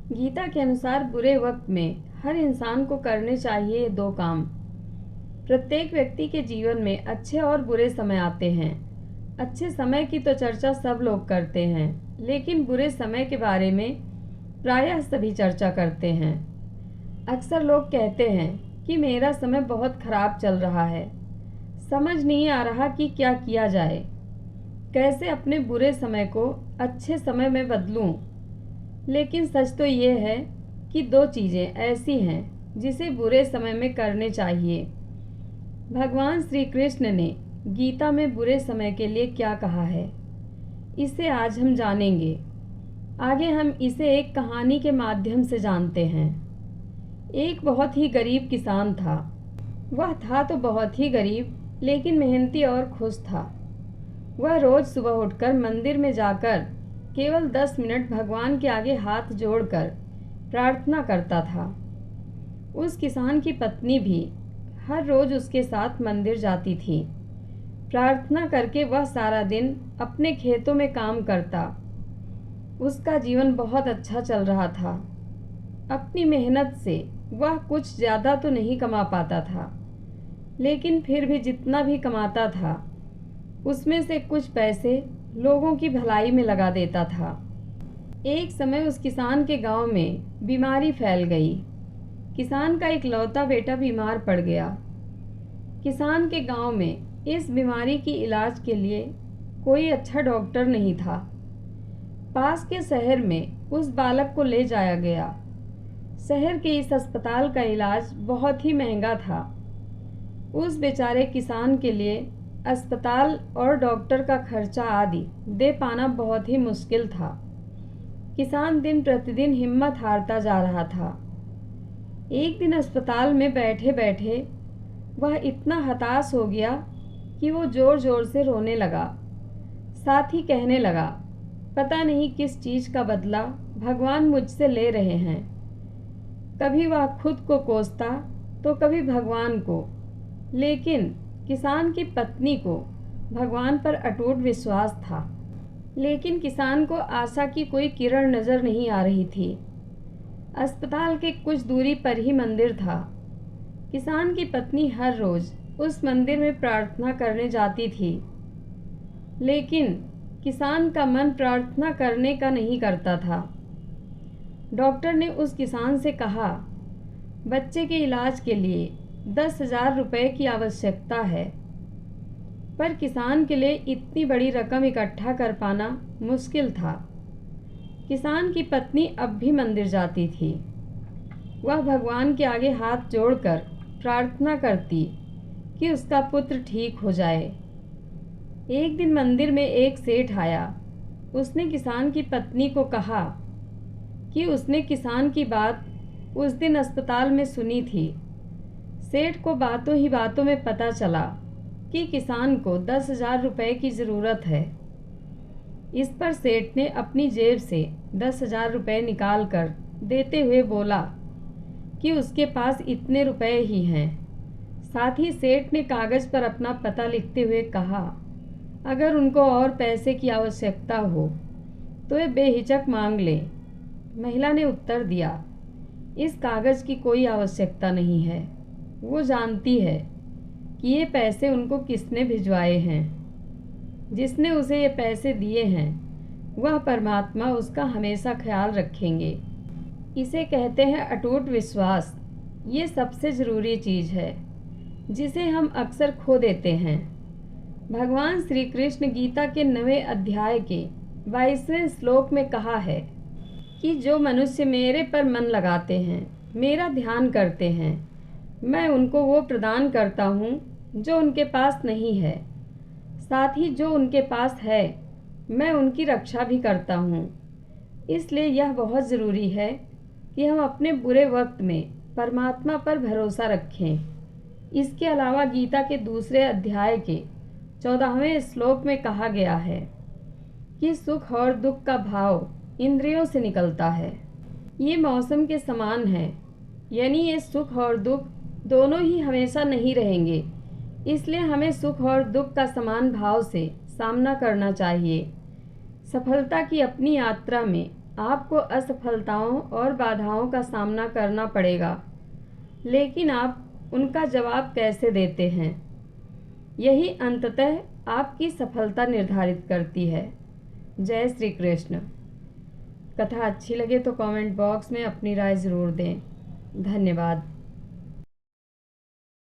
गीता के अनुसार बुरे वक्त में हर इंसान को करने चाहिए ये दो काम। प्रत्येक व्यक्ति के जीवन में अच्छे और बुरे समय आते हैं। अच्छे समय की तो चर्चा सब लोग करते हैं, लेकिन बुरे समय के बारे में प्रायः सभी चर्चा करते हैं। अक्सर लोग कहते हैं कि मेरा समय बहुत खराब चल रहा है, समझ नहीं आ रहा कि क्या किया जाए, कैसे अपने बुरे समय को अच्छे समय में बदलूं। लेकिन सच तो ये है कि दो चीज़ें ऐसी हैं जिसे बुरे समय में करने चाहिए। भगवान श्री कृष्ण ने गीता में बुरे समय के लिए क्या कहा है, इसे आज हम जानेंगे। आगे हम इसे एक कहानी के माध्यम से जानते हैं। एक बहुत ही गरीब किसान था। वह था तो बहुत ही गरीब, लेकिन मेहनती और खुश था। वह रोज़ सुबह उठकर मंदिर में जाकर केवल 10 मिनट भगवान के आगे हाथ जोड़कर प्रार्थना करता था। उस किसान की पत्नी भी हर रोज़ उसके साथ मंदिर जाती थी। प्रार्थना करके वह सारा दिन अपने खेतों में काम करता। उसका जीवन बहुत अच्छा चल रहा था। अपनी मेहनत से वह कुछ ज़्यादा तो नहीं कमा पाता था, लेकिन फिर भी जितना भी कमाता था उसमें से कुछ पैसे लोगों की भलाई में लगा देता था। एक समय उस किसान के गांव में बीमारी फैल गई। किसान का इकलौता बेटा बीमार पड़ गया। किसान के गांव में इस बीमारी की इलाज के लिए कोई अच्छा डॉक्टर नहीं था। पास के शहर में उस बालक को ले जाया गया। शहर के इस अस्पताल का इलाज बहुत ही महंगा था। उस बेचारे किसान के लिए अस्पताल और डॉक्टर का खर्चा आदि दे पाना बहुत ही मुश्किल था। किसान दिन प्रतिदिन हिम्मत हारता जा रहा था। एक दिन अस्पताल में बैठे बैठे वह इतना हताश हो गया कि वो ज़ोर ज़ोर से रोने लगा। साथ ही कहने लगा, पता नहीं किस चीज़ का बदला भगवान मुझसे ले रहे हैं। कभी वह खुद को कोसता तो कभी भगवान को, लेकिन किसान की पत्नी को भगवान पर अटूट विश्वास था। लेकिन किसान को आशा की कोई किरण नज़र नहीं आ रही थी। अस्पताल के कुछ दूरी पर ही मंदिर था। किसान की पत्नी हर रोज़ उस मंदिर में प्रार्थना करने जाती थी, लेकिन किसान का मन प्रार्थना करने का नहीं करता था। डॉक्टर ने उस किसान से कहा, बच्चे के इलाज के लिए 10,000 रुपये की आवश्यकता है। पर किसान के लिए इतनी बड़ी रकम इकट्ठा कर पाना मुश्किल था। किसान की पत्नी अब भी मंदिर जाती थी। वह भगवान के आगे हाथ जोड़कर प्रार्थना करती कि उसका पुत्र ठीक हो जाए। एक दिन मंदिर में एक सेठ आया। उसने किसान की पत्नी को कहा कि उसने किसान की बात उस दिन अस्पताल में सुनी थी। सेठ को बातों ही बातों में पता चला कि किसान को 10,000 रुपये की ज़रूरत है। इस पर सेठ ने अपनी जेब से 10,000 रुपये निकाल कर देते हुए बोला कि उसके पास इतने रुपए ही हैं। साथ ही सेठ ने कागज़ पर अपना पता लिखते हुए कहा, अगर उनको और पैसे की आवश्यकता हो तो वे बेहिचक मांग लें। महिला ने उत्तर दिया, इस कागज़ की कोई आवश्यकता नहीं है। वो जानती है कि ये पैसे उनको किसने भिजवाए हैं। जिसने उसे ये पैसे दिए हैं वह परमात्मा उसका हमेशा ख्याल रखेंगे। इसे कहते हैं अटूट विश्वास। ये सबसे ज़रूरी चीज़ है जिसे हम अक्सर खो देते हैं। भगवान श्री कृष्ण गीता के 9वें अध्याय के 22वें श्लोक में कहा है कि जो मनुष्य मेरे पर मन लगाते हैं, मेरा ध्यान करते हैं, मैं उनको वो प्रदान करता हूँ जो उनके पास नहीं है। साथ ही जो उनके पास है, मैं उनकी रक्षा भी करता हूँ। इसलिए यह बहुत ज़रूरी है कि हम अपने बुरे वक्त में परमात्मा पर भरोसा रखें। इसके अलावा गीता के दूसरे अध्याय के 14वें श्लोक में कहा गया है कि सुख और दुख का भाव इंद्रियों से निकलता है। ये मौसम के समान है, यानी ये सुख और दुख दोनों ही हमेशा नहीं रहेंगे। इसलिए हमें सुख और दुख का समान भाव से सामना करना चाहिए। सफलता की अपनी यात्रा में आपको असफलताओं और बाधाओं का सामना करना पड़ेगा, लेकिन आप उनका जवाब कैसे देते हैं, यही अंततः आपकी सफलता निर्धारित करती है। जय श्री कृष्ण। कथा अच्छी लगे तो कमेंट बॉक्स में अपनी राय ज़रूर दें। धन्यवाद।